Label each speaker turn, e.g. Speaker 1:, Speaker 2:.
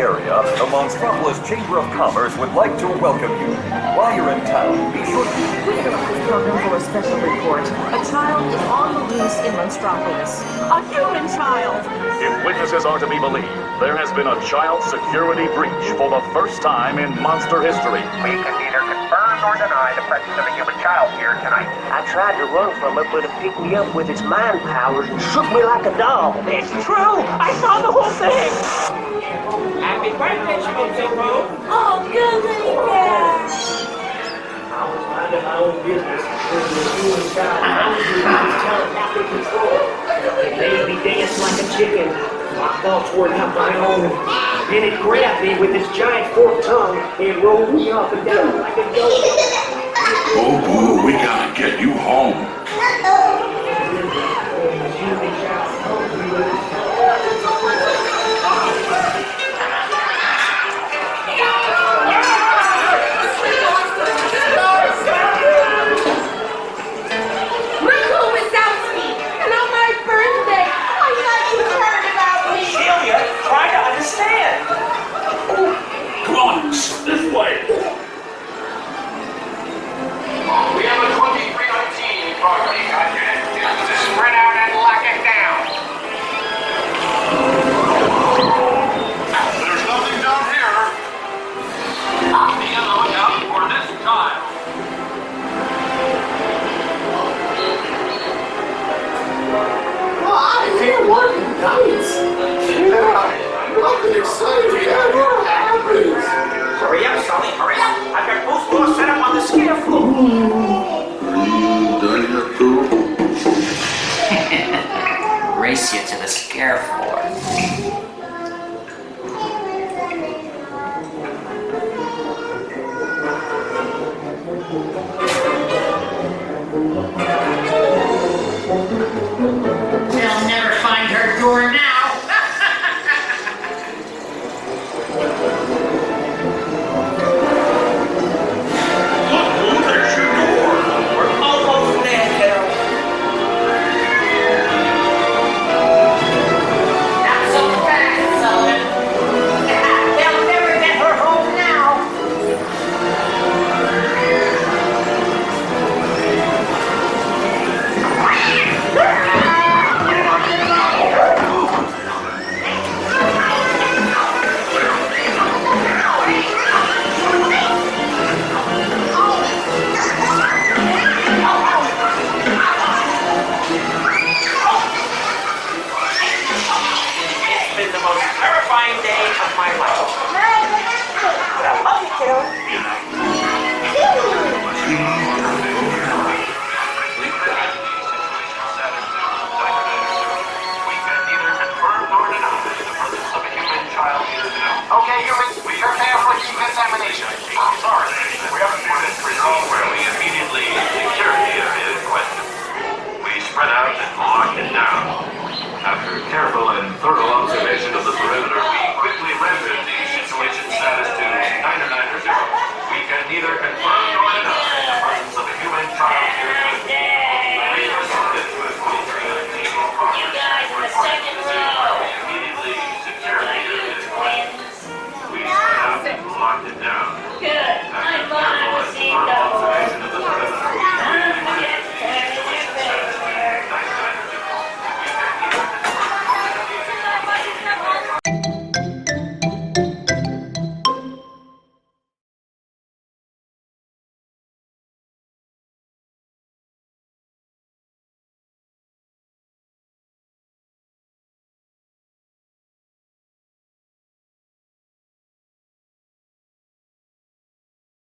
Speaker 1: area, the Monstropolis Chamber of Commerce would like to welcome you. While you're in town, be sure to...
Speaker 2: We interrupt this program for a special report. A child is on the loose in Monstropolis. A human child!
Speaker 3: If witnesses are to be believed, there has been a child security breach for the first time in monster history.
Speaker 4: We can neither confirm nor deny the presence of a human child here tonight.
Speaker 5: I tried to run from it, but it picked me up with its mind powers and shook me like a doll. It's true! I saw the whole thing!
Speaker 6: Happy birthday, Schmozo!
Speaker 7: Oh, goodness, yeah.
Speaker 6: I was minding my own business when the human child was telepathic control. It made me dance like a chicken. My thoughts were not my own. Then it grabbed me with its giant forked tongue and rolled me up and down like a goat.
Speaker 8: Oh, boo, we gotta get you home.
Speaker 3: This way!
Speaker 4: We have a 2319 property, Unit. Spread out and lock it down.
Speaker 8: There's nothing down here.
Speaker 4: Be on the lookout for this child.
Speaker 9: Why? They're working nights. Yeah, nothing exciting ever happens.
Speaker 6: Hurry up, Sulley, hurry up! I've got both floors set up on the scare floor.
Speaker 8: Are you done yet, boo?
Speaker 10: Race you to the scare floor.